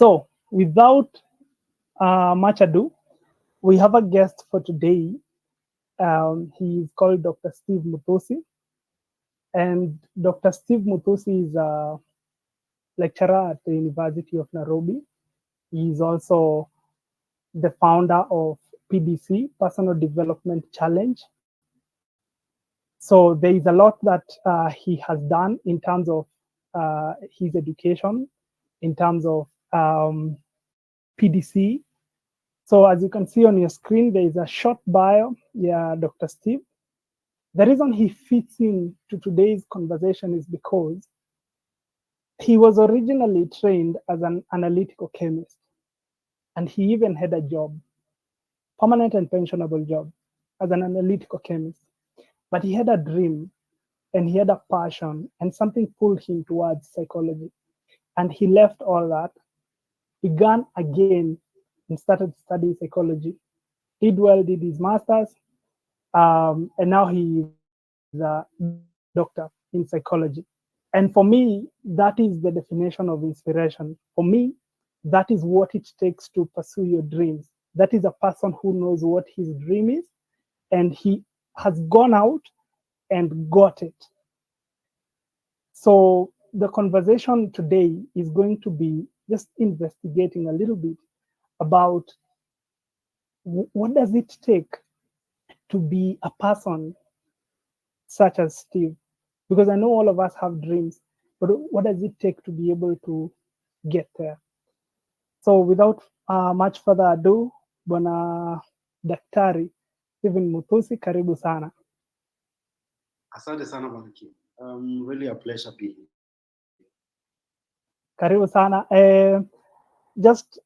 So, without much ado, we have a guest for today. He is called Dr. Steve Muthusi. And Dr. Steve Muthusi is a lecturer at the University of Nairobi. He is also the founder of PDC, Personal Development Challenge. So there is a lot that he has done in terms of his education, in terms of PDC. So as you can see on your screen, there is a short bio. Yeah, Dr. Steve. The reason he fits in to today's conversation is because he was originally trained as an analytical chemist, and he even had a job, permanent and pensionable job, as an analytical chemist. But he had a dream and he had a passion, and something pulled him towards psychology. And he left all that, began again, and started studying psychology. Did well, did his master's, and now he is a doctor in psychology. And for me, that is the definition of inspiration. For me, that is what it takes to pursue your dreams. That is a person who knows what his dream is, and he has gone out and got it. So the conversation today is going to be just investigating a little bit about what does it take to be a person such as Steve, because I know all of us have dreams, but what does it take to be able to get there? So without much further ado, Bwana Daktari Steven Muthusi, karibu sana. Asante sana Bwana Kim. Really a pleasure being here. Karibu sana. Just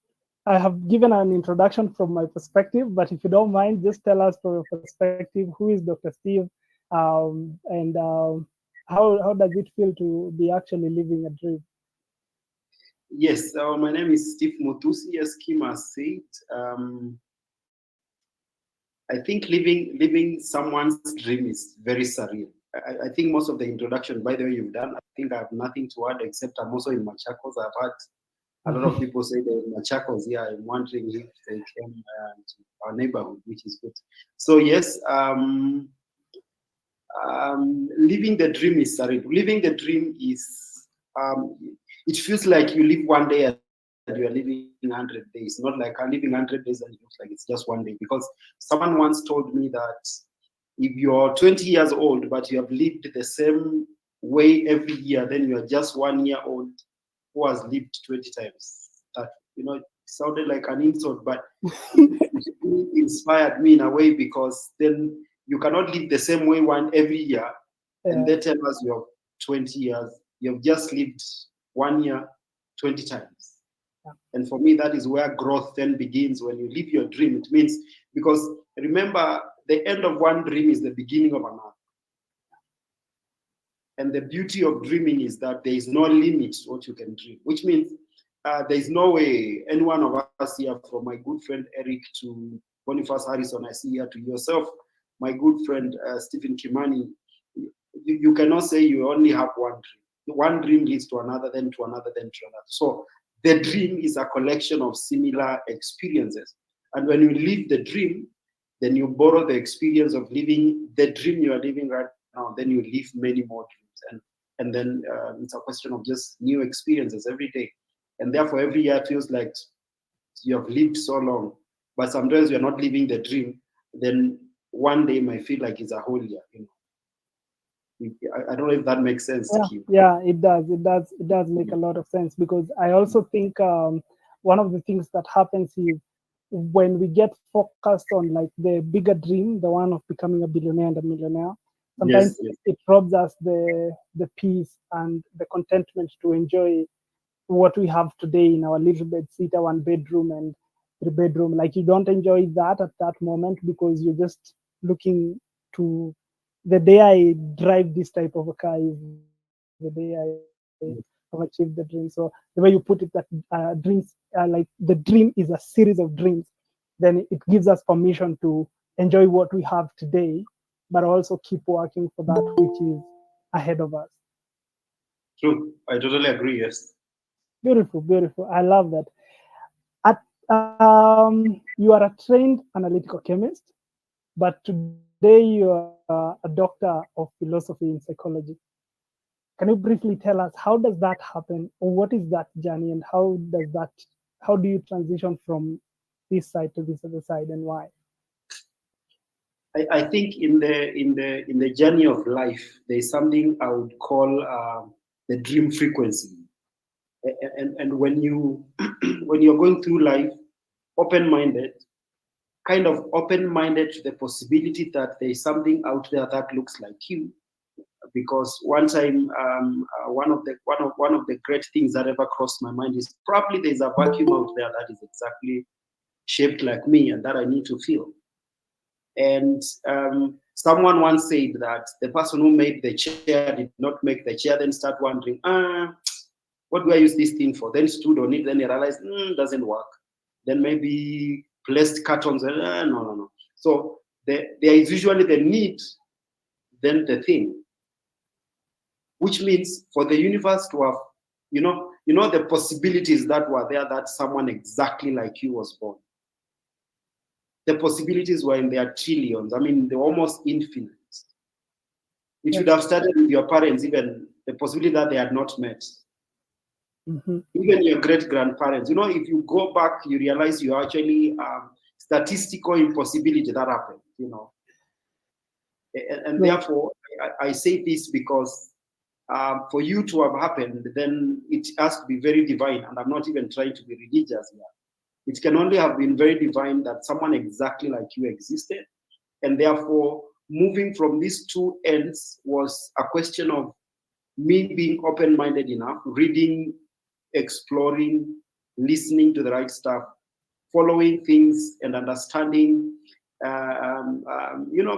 I have given an introduction from my perspective, but if you don't mind, just tell us from your perspective, who is Dr. Steve, and how does it feel to be actually living a dream? Yes, my name is Steve Muthusi, as Kim has said. I think living someone's dream is very surreal. I think most of the introduction, by the way, you've done, I think I have nothing to add except I'm also in Machakos. I've had a lot of people say they're in Machakos. Yeah, I'm wondering if they came to our neighborhood, which is good. So yes, living the dream is surreal. Living the dream is, it feels like you live one day and you are living 100 days, not like I'm living 100 days and it looks like it's just one day. Because someone once told me that if you're 20 years old but you have lived the same way every year, then you are just 1 year old who has lived 20 times. That, it sounded like an insult, but it really inspired me in a way, because then you cannot live the same way one every year, and they tell us you have 20 years. You have just lived 1 year 20 times. And for me, that is where growth then begins. When you live your dream, it means, because remember, the end of one dream is the beginning of another. And the beauty of dreaming is that there is no limit to what you can dream, which means there is no way any one of us here, from my good friend Eric to Boniface Harrison, I see here, to yourself, my good friend Stephen Kimani, you cannot say you only have one dream. One dream leads to another, then to another, then to another. So the dream is a collection of similar experiences. And when you live the dream, then you borrow the experience of living the dream you are living right now, then you live many more dreams. And then it's a question of just new experiences every day. And therefore, every year feels like you have lived so long. But sometimes you're not living the dream, then one day might feel like it's a whole year. I don't know if that makes sense, Kim. Yeah, it does. It does make a lot of sense, because I also think one of the things that happens is when we get focused on like the bigger dream, the one of becoming a billionaire and a millionaire, sometimes Yes. it robs us the peace and the contentment to enjoy what we have today in our little bed sitter, one bedroom and 3 bedroom. Like, you don't enjoy that at that moment because you're just looking to the day I drive this type of a car is the day I have achieved the dream. So the way you put it, that dreams, like the dream is a series of dreams, then it gives us permission to enjoy what we have today, but also keep working for that which is ahead of us. True. I totally agree, yes. Beautiful, beautiful. I love that. You are a trained analytical chemist, but today you are a doctor of philosophy in psychology. Can you briefly tell us how does that happen, or what is that journey, and how do you transition from this side to this other side, and why? I think in the journey of life, there's something I would call the dream frequency. And when you when you're going through life, open-minded, kind of open-minded to the possibility that there's something out there that looks like you. Because one time, one of the great things that ever crossed my mind is probably there's a vacuum out there that is exactly shaped like me and that I need to fill. And someone once said that the person who made the chair did not make the chair, then start wondering, what do I use this thing for? Then stood on it, then he realized, doesn't work. Then maybe placed cartons, and no. So there is usually the need, then the thing, which means for the universe to have, the possibilities that were there that someone exactly like you was born. The possibilities were in their trillions. I mean, they're almost infinite. It should have started with your parents, even the possibility that they had not met. Mm-hmm. Even your great grandparents. If you go back, you realize you actually statistical impossibility that happened. And therefore, I say this because for you to have happened, then it has to be very divine. And I'm not even trying to be religious here. It can only have been very divine that someone exactly like you existed. And therefore, moving from these two ends was a question of me being open-minded enough, reading, exploring, listening to the right stuff, following things and understanding.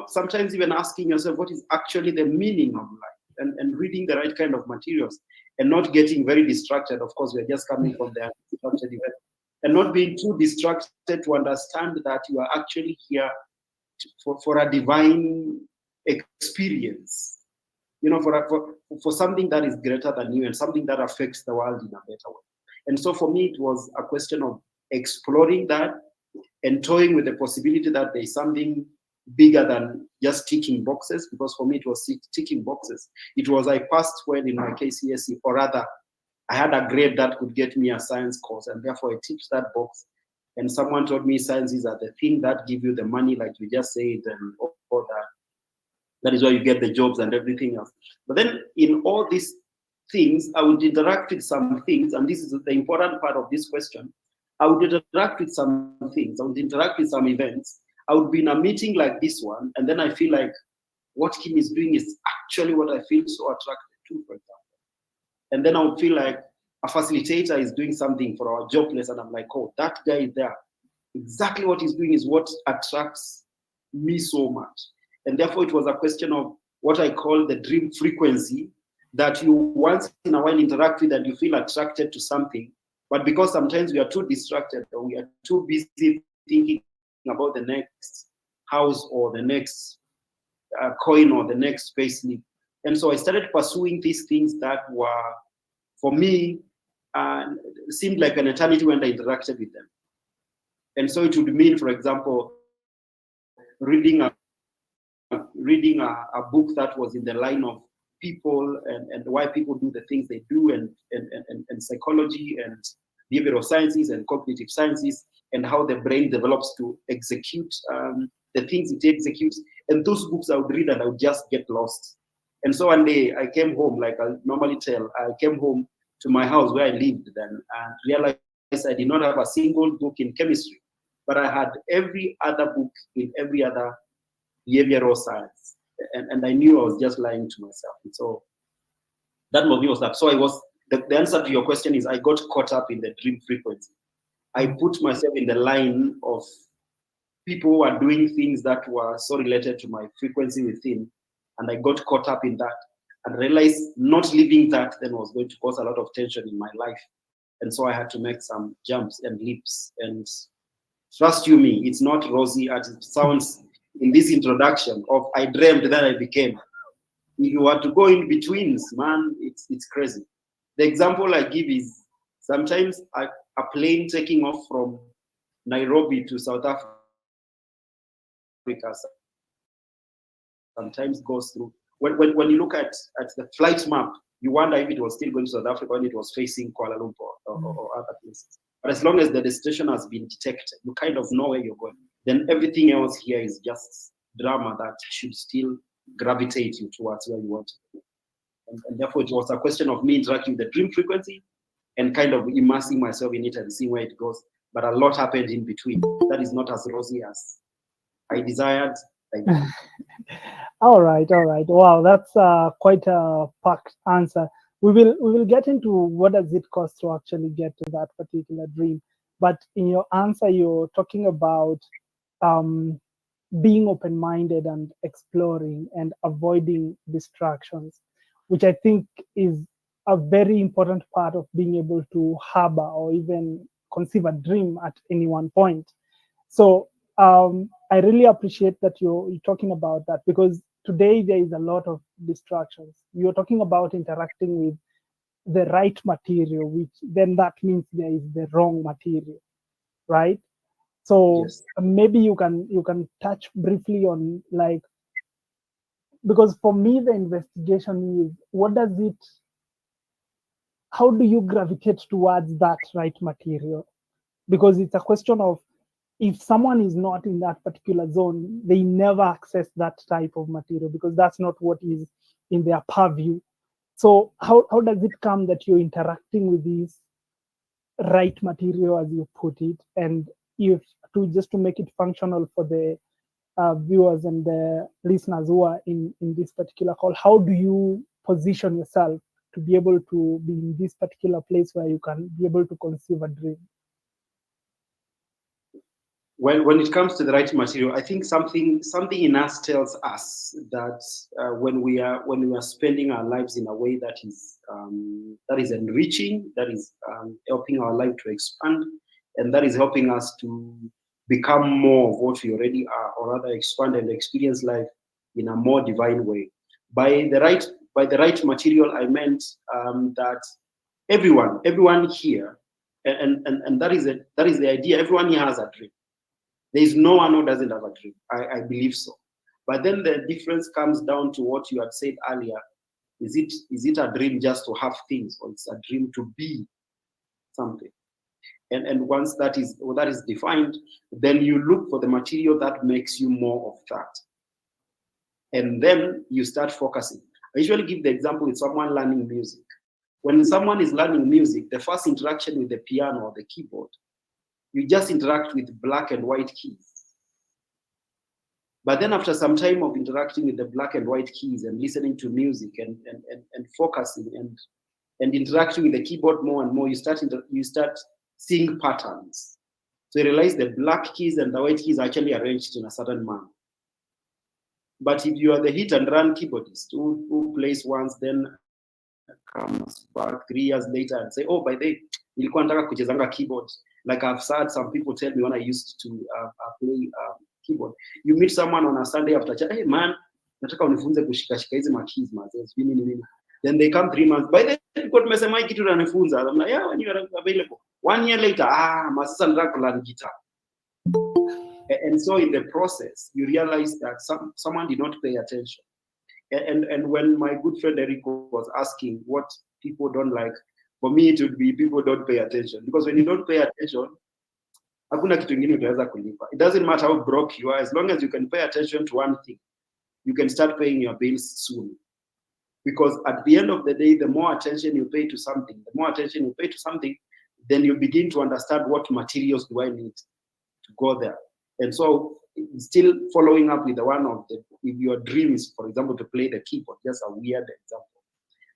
Sometimes even asking yourself what is actually the meaning of life, and reading the right kind of materials, and not getting very distracted. Of course, we're just coming from the distracted event, and not being too distracted to understand that you are actually here for a divine experience, for something that is greater than you and something that affects the world in a better way. And so for me, it was a question of exploring that and toying with the possibility that there's something bigger than just ticking boxes, because for me, it was ticking boxes. It was I passed well in my KCSE, or rather, I had a grade that could get me a science course, and therefore I ticked that box. And someone told me sciences are the thing that give you the money, like you just said, and all that. That is why you get the jobs and everything else. But then in all these things, I would interact with some things, and this is the important part of this question. I would interact with some things, I would interact with some events. I would be in a meeting like this one, and then I feel like what Kim is doing is actually what I feel so attracted to, for example. And then I would feel like a facilitator is doing something for our job place, and I'm like, oh, that guy is there. Exactly what he's doing is what attracts me so much. And therefore, it was a question of what I call the dream frequency, that you once in a while interact with and you feel attracted to something. But because sometimes we are too distracted, or we are too busy thinking about the next house or the next coin or the next payslip. And so I started pursuing these things that were, for me, seemed like an eternity when I interacted with them. And so it would mean, for example, reading a book that was in the line of people and why people do the things they do, and psychology and behavioral sciences and cognitive sciences, and how the brain develops to execute the things it executes. And those books I would read and I would just get lost. And so one day I came home, like I normally tell, I came home to my house where I lived then, and realized I did not have a single book in chemistry, but I had every other book in every other behavioral science. And I knew I was just lying to myself. And so that movie was that. So I was, the answer to your question is I got caught up in the dream frequency. I put myself in the line of people who are doing things that were so related to my frequency within. And I got caught up in that and realized not leaving that then was going to cause a lot of tension in my life. And so I had to make some jumps and leaps. And trust you me, it's not rosy as it sounds in this introduction of I dreamed that I became. If you were to go in betweens, man, it's crazy. The example I give is sometimes a plane taking off from Nairobi to South Africa sometimes goes through. When you look at the flight map, you wonder if it was still going to South Africa when it was facing Kuala Lumpur or other places. But as long as the destination has been detected, you kind of know where you're going. Then everything else here is just drama that should still gravitate you towards where you want to go. And therefore, it was a question of me interacting with the dream frequency and kind of immersing myself in it and seeing where it goes. But a lot happened in between. That is not as rosy as I desired. All right. Wow, that's quite a packed answer. We will get into what does it cost to actually get to that particular dream. But in your answer, you're talking about um, being open-minded and exploring and avoiding distractions, which I think is a very important part of being able to harbor or even conceive a dream at any one point. So I really appreciate that you're talking about that, because today there is a lot of distractions. You're talking about interacting with the right material, which then that means there is the wrong material, right? So Yes. maybe you can touch briefly on, like, because for me the investigation is, what does it, how do you gravitate towards that right material? Because it's a question of, if someone is not in that particular zone, they never access that type of material because that's not what is in their purview. So how does it come that you're interacting with this right material, as you put it, and if to just to make it functional for the viewers and the listeners who are in this particular call, how do you position yourself to be able to be in this particular place where you can be able to conceive a dream? When it comes to the right material, I think something in us tells us that when we are spending our lives in a way that is enriching, that is helping our life to expand, and that is helping us to become more of what we already are, or rather expand and experience life in a more divine way. By the right material, I meant that everyone here, and that is the idea. Everyone here has a dream. There is no one who doesn't have a dream. I believe so. But then the difference comes down to what you had said earlier. Is it a dream just to have things, or it's a dream to be something? And once that is defined, then you look for the material that makes you more of that. And then you start focusing. I usually give the example with someone learning music. When someone is learning music, the first interaction with the piano or the keyboard, you just interact with black and white keys. But then after some time of interacting with the black and white keys and listening to music and focusing and interacting with the keyboard more and more, you start seeing patterns. So you realize the black keys and the white keys are actually arranged in a certain manner. But if you are the hit and run keyboardist who plays once, then comes back 3 years later and say, oh, by the way, nilikuwa nataka kuchezanga keyboard. Like I've heard some people tell me when I used to play keyboard. You meet someone on a Sunday after church, hey man, nataka unifunze kushikashika hizi keys mazee, nini. Then they come 3 months. By the way, kwa tumesema hiki kitu unanifunza. I'm like, yeah, when you are available. 1 year later, masasa nataka learn guitar. And so in the process, you realize that someone did not pay attention. And when my good friend Erico was asking what people don't like, for me it would be people don't pay attention. Because when you don't pay attention, hakuna kitu ingine utaweza kulipa. It doesn't matter how broke you are, as long as you can pay attention to one thing, you can start paying your bills soon. Because at the end of the day, the more attention you pay to something, then you begin to understand what materials do I need to go there. And so still following up with the one of the, if your dream is, for example, to play the keyboard, just a weird example,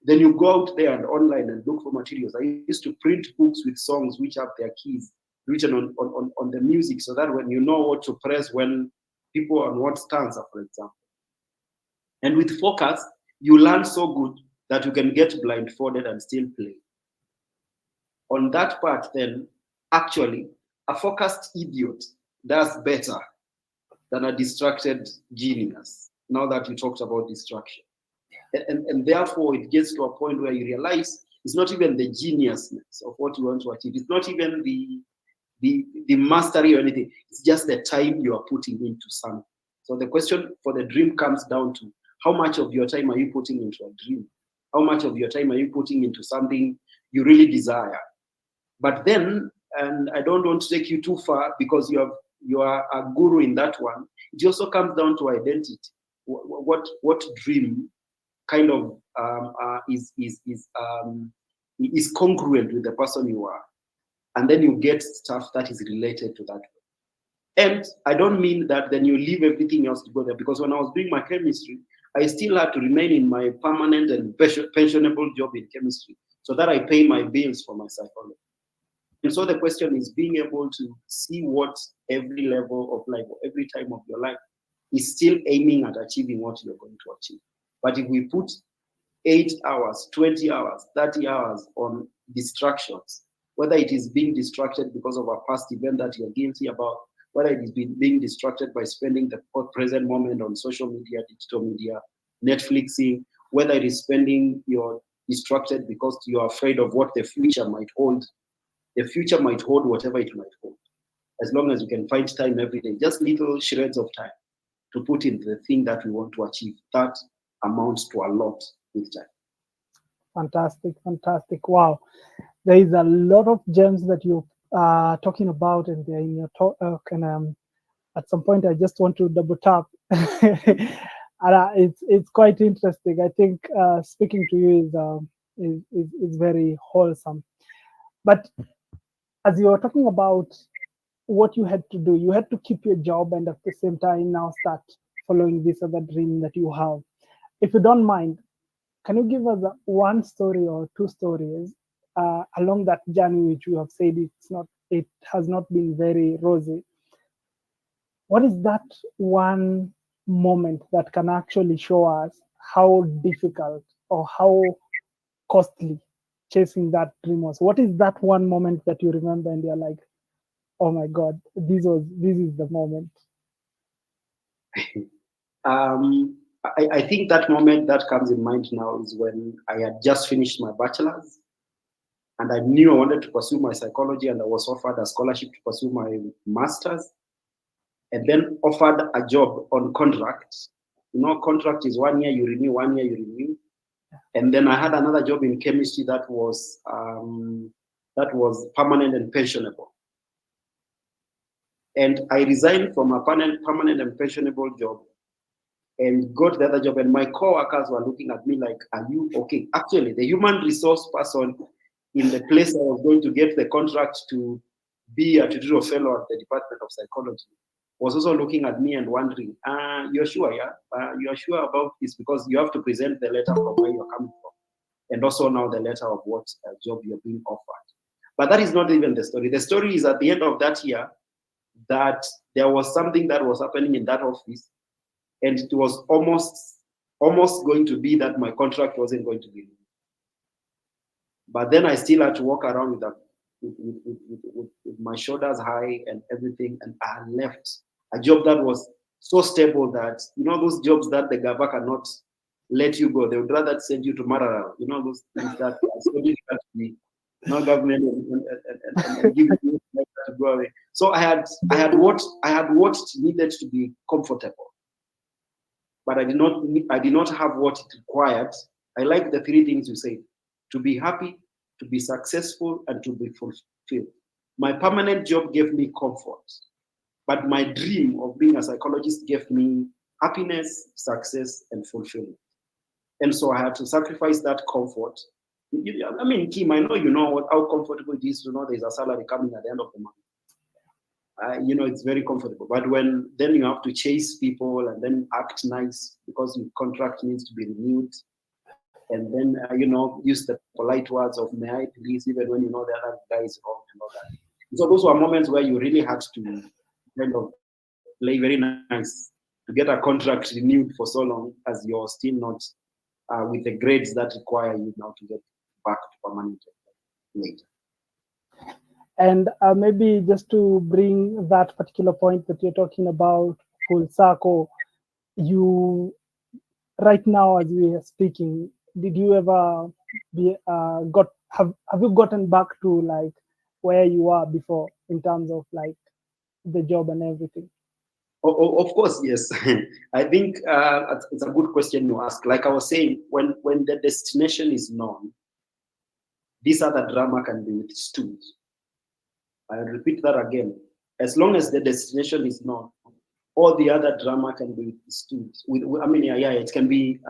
then you go out there and online and look for materials. I used to print books with songs which have their keys written on the music, so that when you know what to press when people on what stanza, for example. And with focus, you learn so good that you can get blindfolded and still play. On that part, then, actually, a focused idiot does better than a distracted genius, now that you talked about distraction. And therefore, it gets to a point where you realize it's not even the geniusness of what you want to achieve. It's not even the the mastery or anything. It's just the time you are putting into something. So the question for the dream comes down to how much of your time are you putting into a dream? How much of your time are you putting into something you really desire? But then, and I don't want to take you too far because you are a guru in that one. It also comes down to identity. What dream kind of is congruent with the person you are, and then you get stuff that is related to that. And I don't mean that then you leave everything else to go there, because when I was doing my chemistry, I still had to remain in my permanent and pensionable job in chemistry so that I pay my bills for my psychology. And so the question is being able to see what every level of life or every time of your life is still aiming at achieving what you're going to achieve. But if we put 8 hours, 20 hours, 30 hours on distractions, whether it is being distracted because of a past event that you're guilty about, whether it is being distracted by spending the present moment on social media, digital media, Netflixing, whether it is spending you're distracted because you're afraid of what the future might hold. The future might hold whatever it might hold, as long as you can find time every day, just little shreds of time to put in the thing that we want to achieve. That amounts to a lot with time. Fantastic, fantastic. Wow. There is a lot of gems that you are talking about, and they're in your talk. And at some point, I just want to double tap. And it's quite interesting. I think speaking to you is very wholesome. But as you were talking about what you had to do, you had to keep your job and at the same time now start following this other dream that you have. If you don't mind, can you give us one story or two stories along that journey, which you have said it has not been very rosy? What is that one moment that can actually show us how difficult or how costly chasing that dream was? What is that one moment that you remember and you're like, oh my God, this is the moment? I think that moment that comes in mind now is when I had just finished my bachelor's and I knew I wanted to pursue my psychology, and I was offered a scholarship to pursue my master's, and then offered a job on contract. You know, contract is 1 year you renew, 1 year you renew. And then I had another job in chemistry that was permanent and pensionable. And I resigned from a permanent and pensionable job and got the other job. And my coworkers were looking at me like, are you okay? Actually, the human resource person in the place I was going to get the contract to be a tutorial fellow at the Department of Psychology was also looking at me and wondering, you're sure, yeah? You're sure about this, because you have to present the letter from where you're coming from, and also now the letter of what job you're being offered. But that is not even the story. The story is at the end of that year that there was something that was happening in that office, and it was almost going to be that my contract wasn't going to be renewed. But then I still had to walk around with my shoulders high and everything, and I left a job that was so stable that, you know, those jobs that the Gava cannot let you go. They would rather send you to Marara. You know, those things that are so difficult to be, no government and give you to go away. So I had what needed to be comfortable, but I did not have what it required. I like the three things you said: to be happy, to be successful, and to be fulfilled. My permanent job gave me comfort, but my dream of being a psychologist gave me happiness, success, and fulfillment. And so I had to sacrifice that comfort. I mean, Kim, I know you know how comfortable it is to know there's a salary coming at the end of the month. You know, it's very comfortable. But when then you have to chase people and then act nice because your contract needs to be renewed, and then you know, use the polite words of "may I please," even when you know the other guy is wrong and all that. So those were moments where you really had to kind of play very nice to get a contract renewed for so long, as you're still not with the grades that require you now to get back to permanent later. And maybe just to bring that particular point that you're talking about full circle, you right now as we are speaking, did you ever have you gotten back to like where you are before in terms of like the job and everything? Of course, yes. I think it's a good question you ask. Like I was saying, when the destination is known, this other drama can be withstood. I'll repeat that again. As long as the destination is known, all the other drama can be withstood. I mean, yeah, it can be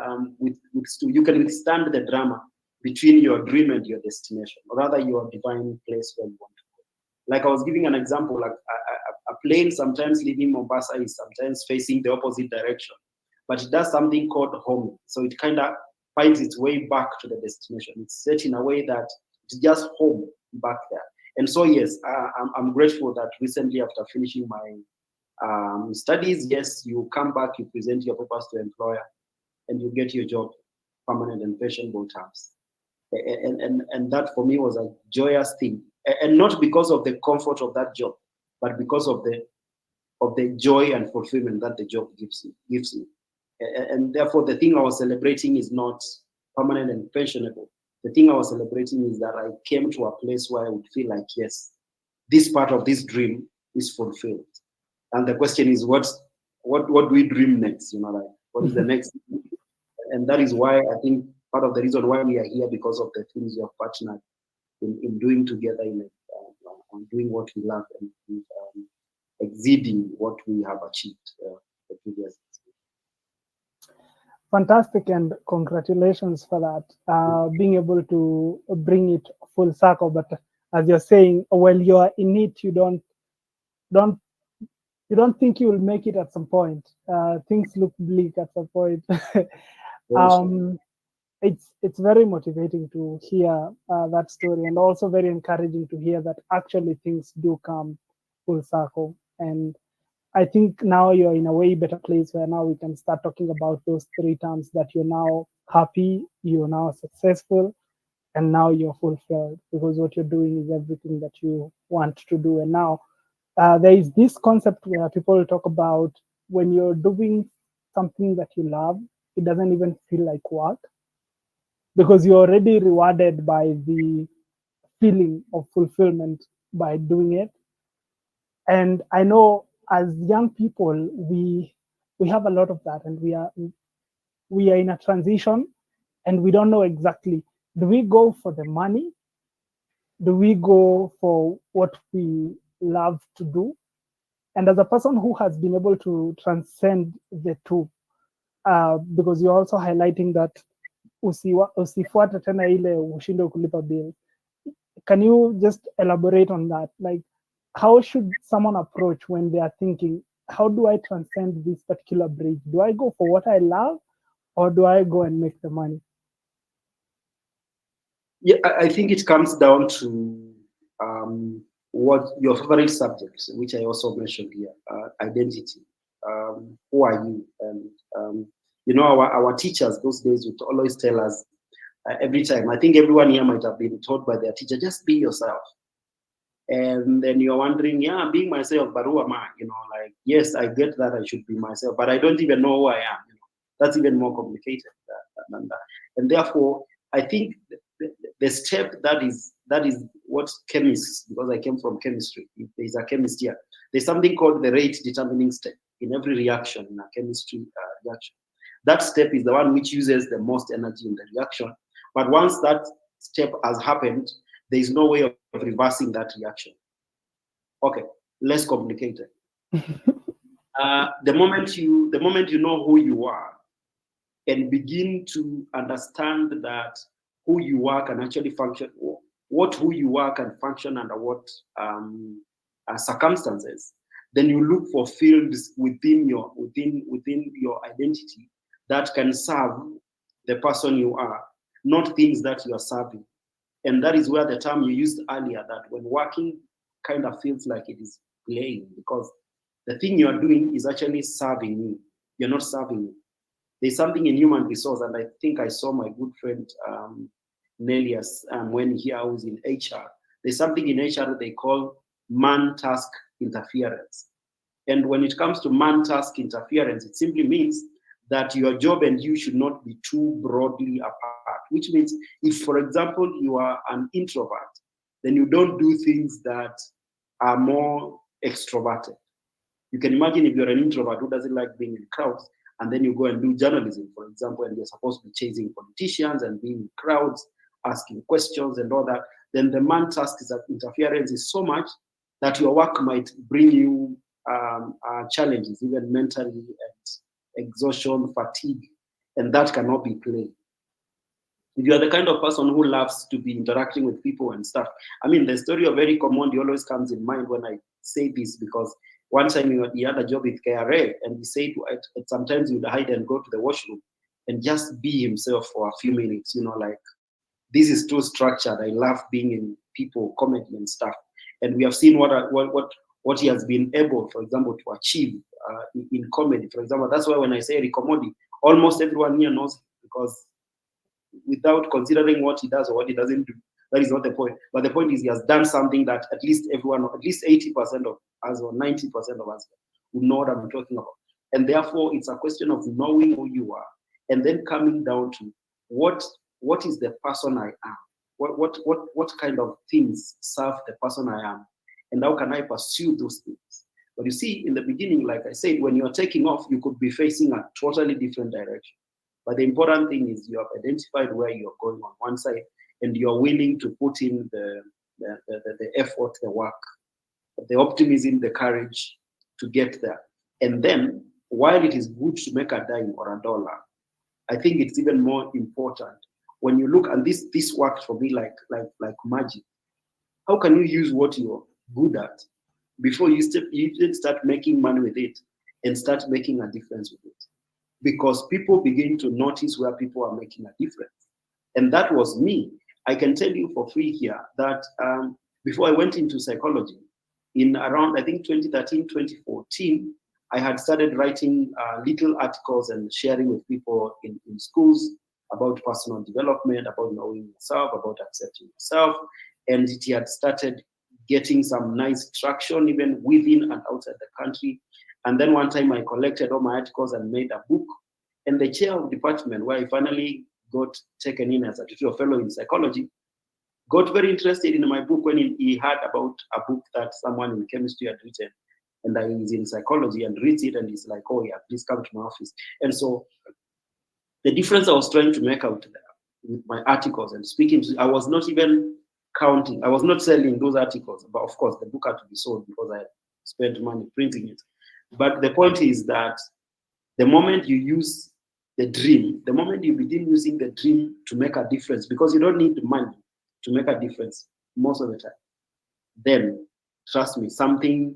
withstood. You can withstand the drama between your dream and your destination, or rather your divine place where you want to go. Like I was giving an example, like a plane sometimes leaving Mombasa is sometimes facing the opposite direction, but it does something called homing. So it kind of finds its way back to the destination. It's set in a way that it's just home back there. And so, yes, I'm grateful that recently, after finishing my studies, yes, you come back, you present your papers to employer, and you get your job, permanent and pensionable terms. And that for me was a joyous thing, and not because of the comfort of that job, but because of the joy and fulfillment that the job gives you. And therefore, the thing I was celebrating is not permanent and pensionable. The thing I was celebrating is that I came to a place where I would feel like, yes, this part of this dream is fulfilled. And the question is, what do we dream next? You know, like what is the next? And that is why I think part of the reason why we are here, because of the things we have partnered in doing together, on doing what we love and exceeding what we have achieved the previous years. Fantastic, and congratulations for that. Being able to bring it full circle, but as you're saying, while you are in it, don't you don't think you will make it at some point. Things look bleak at some point. um, it's very motivating to hear that story, and also very encouraging to hear that actually things do come full circle. And I think now you're in a way better place where now we can start talking about those three terms, that you're now happy, you're now successful, and now you're fulfilled, because what you're doing is everything that you want to do. And now there is this concept where people talk about, when you're doing something that you love, it doesn't even feel like work, because you're already rewarded by the feeling of fulfillment by doing it. And I know as young people, we have a lot of that, and we are in a transition, and we don't know exactly, do we go for the money, do we go for what we love to do? And as a person who has been able to transcend the two, because you're also highlighting that usifuate tena ile ushinde kulipa bill. Can you just elaborate on that? Like, how should someone approach when they are thinking, how do I transcend this particular bridge? Do I go for what I love, or do I go and make the money? Yeah, I think it comes down to what your favorite subjects, which I also mentioned here, identity. Who are you? And our teachers those days would always tell us every time. I think everyone here might have been taught by their teacher, just be yourself. And then you're wondering, yeah, being myself, but who am I? Like, yes, I get that I should be myself, but I don't even know who I am. That's even more complicated than that. And therefore, I think the step that is what chemists, because I came from chemistry, there's a chemist here. There's something called the rate determining step in every reaction, in a chemistry reaction. That step is the one which uses the most energy in the reaction. But once that step has happened, there is no way of reversing that reaction. Okay, less complicated. The moment you know who you are and begin to understand that who you are can actually function, who you are can function under what circumstances, then you look for fields within your identity that can serve the person you are, not things that you are serving. And that is where the term you used earlier, that when working kind of feels like it is playing, because the thing you are doing is actually serving you. You're not serving you. There's something in human resource, and I think I saw my good friend Nelius when he was in HR. There's something in HR they call man-task interference. And when it comes to man-task interference, it simply means that your job and you should not be too broadly apart, which means if, for example, you are an introvert then you don't do things that are more extroverted. You can imagine if you're an introvert who doesn't like being in crowds, and then you go and do journalism, for example, and you're supposed to be chasing politicians and being in crowds, asking questions and all that, then the man task is that interference is so much that your work might bring you challenges, even mentally, and exhaustion, fatigue, and that cannot be played. If you're the kind of person who loves to be interacting with people and stuff, I mean, the story of Eric Omondi always comes in mind when I say this, because one time he had a job with KRA, and he said sometimes he would hide and go to the washroom and just be himself for a few minutes, like, this is too structured. I love being in people, comedy and stuff. And we have seen what he has been able, for example, to achieve in comedy. For example, that's why when I say Eric Omondi, almost everyone here knows him, because without considering what he does or what he doesn't do, that is not the point. But the point is, he has done something that at least everyone, at least 80% of us or 90% of us would know what I'm talking about. And therefore, it's a question of knowing who you are, and then coming down to what is the person I am? What kind of things serve the person I am? And how can I pursue those things? But you see, in the beginning, like I said, when you're taking off, you could be facing a totally different direction. But the important thing is you have identified where you're going on one side, and you're willing to put in the effort, the work, the optimism, the courage to get there. And then, while it is good to make a dime or a dollar, I think it's even more important when you look, and this works for me like magic. How can you use what you're good at before you start making money with it and start making a difference with it? Because people begin to notice where people are making a difference. And that was me. I can tell you for free here that before I went into psychology, in around, I think, 2013, 2014, I had started writing little articles and sharing with people in schools about personal development, about knowing yourself, about accepting yourself. And it had started getting some nice traction, even within and outside the country. And then one time I collected all my articles and made a book. And the chair of department, where I finally got taken in as a tutorial fellow in psychology, got very interested in my book when he heard about a book that someone in chemistry had written. And I was in psychology and reads it, and he's like, oh yeah, please come to my office. And so the difference I was trying to make out there with my articles and speaking to, I was not even counting. I was not selling those articles, but of course the book had to be sold because I spent money printing it. But the point is that the moment you use the dream, the moment you begin using the dream to make a difference, because you don't need money to make a difference most of the time, then trust me, something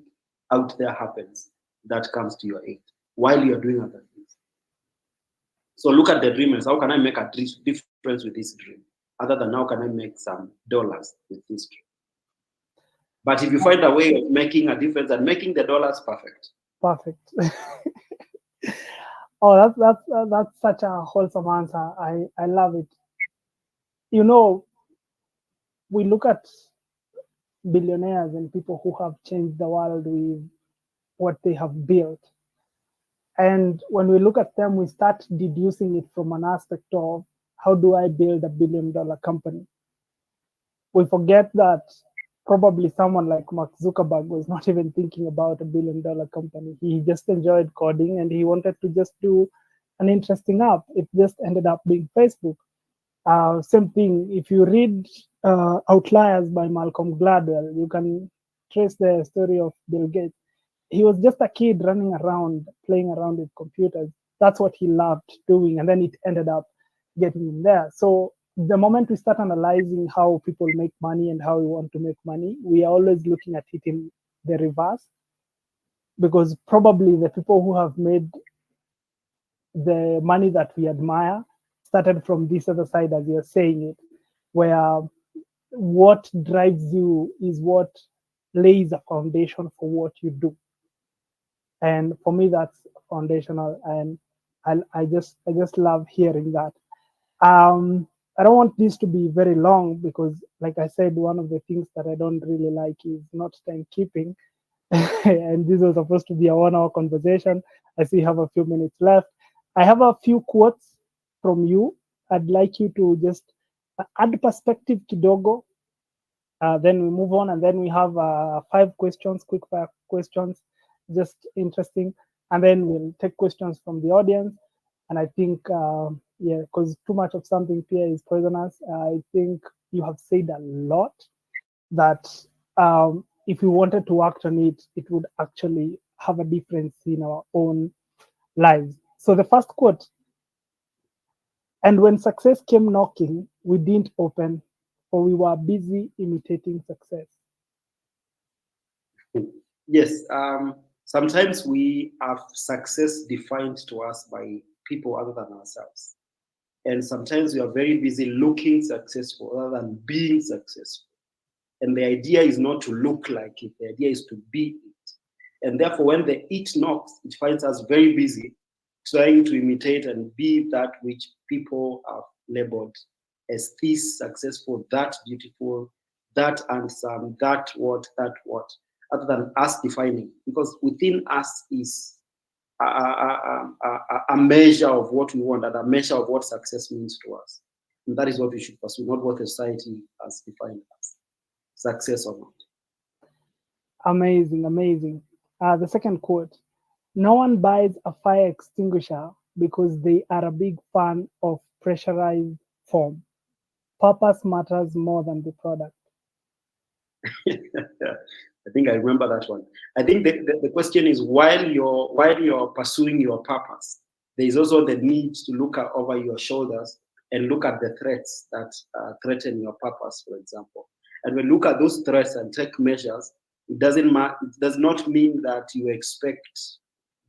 out there happens that comes to your aid while you're doing other things. So look at the dream as, how can I make a difference with this dream? Other than how can I make some dollars with this dream? But if you find a way of making a difference and making the dollars, perfect. Perfect. Oh, that's such a wholesome answer. I love it. We look at billionaires and people who have changed the world with what they have built. And when we look at them, we start deducing it from an aspect of, how do I build $1 billion company? We forget that probably someone like Mark Zuckerberg was not even thinking about $1 billion company. He just enjoyed coding and he wanted to just do an interesting app. It just ended up being Facebook. Same thing, if you read Outliers by Malcolm Gladwell, you can trace the story of Bill Gates. He was just a kid running around, playing around with computers. That's what he loved doing. And then it ended up getting him there. So the moment we start analyzing how people make money and how we want to make money, we are always looking at it in the reverse. Because probably the people who have made the money that we admire started from this other side, as you're saying it, where what drives you is what lays a foundation for what you do. And for me, that's foundational, and I just love hearing that. I don't want this to be very long because, like I said, one of the things that I don't really like is not timekeeping. And this was supposed to be a 1-hour conversation. I see you have a few minutes left. I have a few quotes from you. I'd like you to just add perspective kidogo, Then we move on, and then we have 5 questions, quick fire questions, just interesting. And then we'll take questions from the audience. And I think, yeah, because too much of something here is poisonous. I think you have said a lot that if we wanted to act on it, it would actually have a difference in our own lives. So the first quote, and when success came knocking, we didn't open, for we were busy imitating success. Yes, sometimes we have success defined to us by people other than ourselves. And sometimes we are very busy looking successful rather than being successful. And the idea is not to look like it, the idea is to be it. And therefore, when the it knocks, it finds us very busy trying to imitate and be that which people have labeled as this successful, that beautiful, that handsome, that what, other than us defining. Because within us is a measure of what we want and a measure of what success means to us. And that is what we should pursue, not what society has defined as success or not. Amazing, amazing. The second quote, no one buys a fire extinguisher because they are a big fan of pressurized foam. Purpose matters more than the product. I think I remember that one. I think the question is while you're pursuing your purpose, there is also the need to look over your shoulders and look at the threats that threaten your purpose, for example. And when you look at those threats and take measures, it does not mean that you expect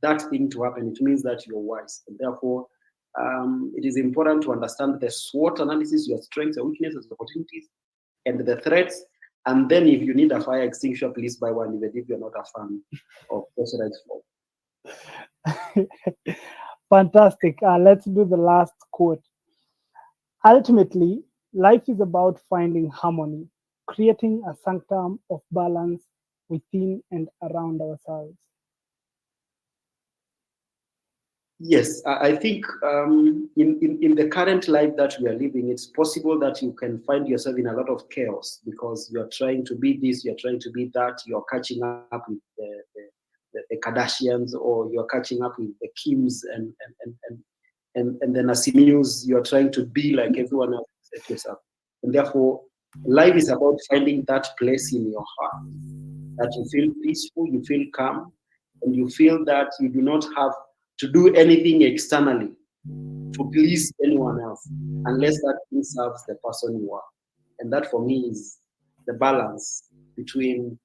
that thing to happen. It means that you're wise. And therefore, it is important to understand the SWOT analysis, your strengths, your weaknesses, opportunities, and the threats. And then if you need a fire extinguisher, please buy one, even if you're not a fan of pressurized foam. Fantastic. Let's do the last quote. Ultimately, life is about finding harmony, creating a sanctum of balance within and around ourselves. Yes, I think in the current life that we are living, it's possible that you can find yourself in a lot of chaos because you're trying to be this, you're trying to be that, you're catching up with the Kardashians, or you're catching up with the Kims and the Nasimus. You're trying to be like everyone else except yourself. And therefore, life is about finding that place in your heart that you feel peaceful, you feel calm, and you feel that you do not have to do anything externally to please anyone else unless that thing serves the person you are. And that for me is the balance between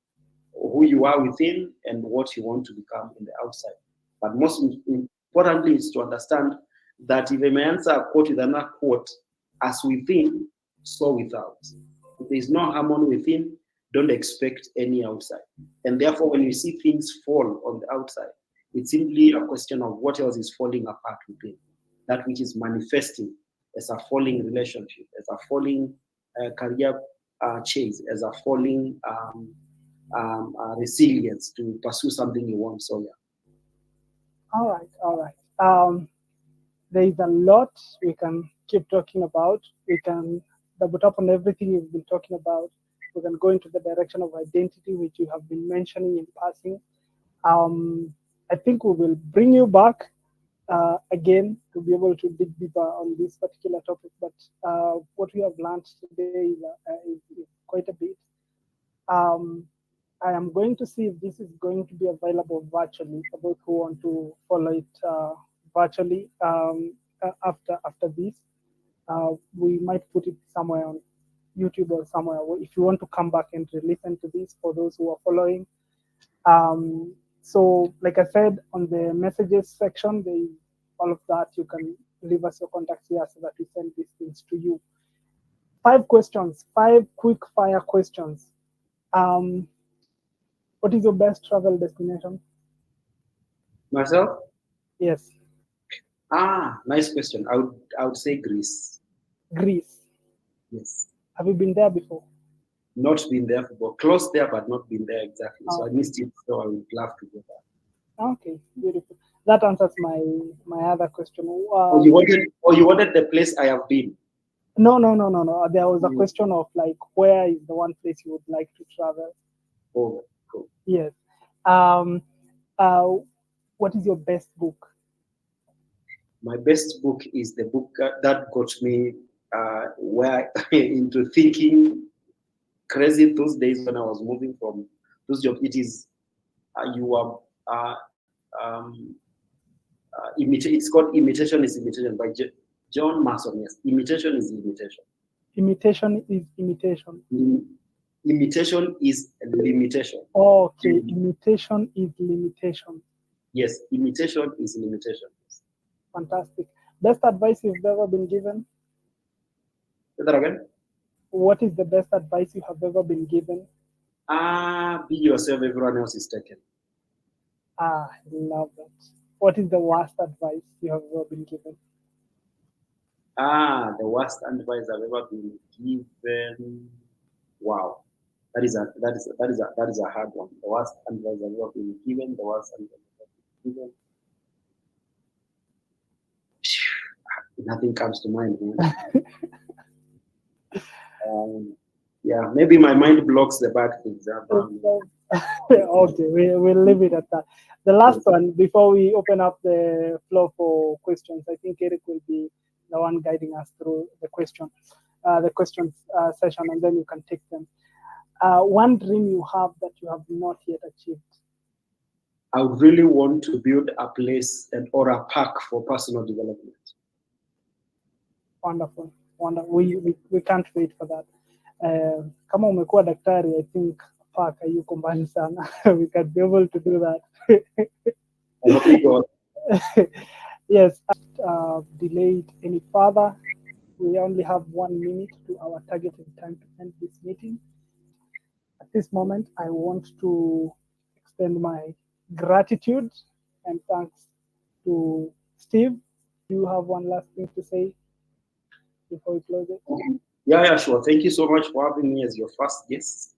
who you are within and what you want to become in the outside. But most importantly is to understand that if I may answer a quote with another quote, as within, so without. If there is no harmony within, don't expect any outside. And therefore, when you see things fall on the outside, it's simply a question of what else is falling apart within. That which is manifesting as a falling relationship, as a falling career chase, as a falling resilience to pursue something you want. So, yeah. All right, all right. There is a lot we can keep talking about. We can double tap on everything you've been talking about. We can go into the direction of identity, which you have been mentioning in passing. I think we will bring you back again to be able to dig deeper on this particular topic. But what we have learned today is quite a bit. Um, I am going to see if this is going to be available virtually for those who want to follow it virtually after this. We might put it somewhere on YouTube or somewhere. If you want to come back and listen to this for those who are following. So, like I said, on the messages section, there is all of that. You can leave us your contacts here so that we send these things to you. 5 questions, 5 quick fire questions. Um, what is your best travel destination? Myself? Yes, Nice question. I would say Greece. Greece. Yes. Have you been there before? Not been there, but close there, but not been there exactly. So I Okay. missed it. So I would love to go there. Okay, beautiful. That answers my other question. Or you wanted the place I have been. No. There was a question of like, where is the one place you would like to travel? Oh, cool. Yes. Um, uh, what is your best book? My best book is the book that got me where into thinking crazy those days when I was moving from those jobs. It is you are um, it's called Imitation is Imitation by John Mason. Yes, Imitation is Imitation. Imitation is imitation. Imitation is limitation. Okay, imitation is limitation. Yes, imitation is limitation. Fantastic. Best advice you've ever been given? Say that again. What is the best advice you have ever been given? Be yourself, everyone else is taken. I love that. What is the worst advice you have ever been given? The worst advice I've ever been given. Wow. That is a hard one. The worst advice I've ever been given, the worst advice I've ever been given. Nothing comes to mind, man. Yeah, maybe my mind blocks the bad things. Okay, we'll leave it at that. The last one, before we open up the floor for questions, I think Eric will be the one guiding us through the questions session, and then you can take them. One dream you have that you have not yet achieved. I would really want to build a place or a park for personal development. Wonderful, wonderful. We can't wait for that. Kama umekuwa daktari, I think park hayuko mbali sana. We can be able to do that. Yes, delayed any further. We only have 1 minute to our targeted time to end this meeting. At this moment, I want to extend my gratitude and thanks to Steve. Do you have one last thing to say before we close it? Yeah, sure. Thank you so much for having me as your first guest.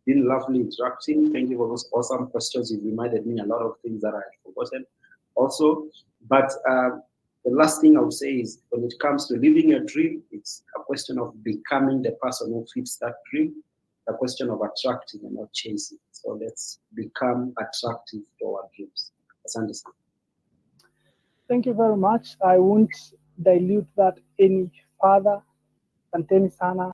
Been lovely interacting. Thank you for those awesome questions. You've reminded me a lot of things that I had forgotten also. But the last thing I would say is when it comes to living a dream, it's a question of becoming the person who fits that dream, a question of attracting and not chasing. So let's become attractive to our dreams. Asante sana. Thank you very much. I won't dilute that any further. Asanteni sana.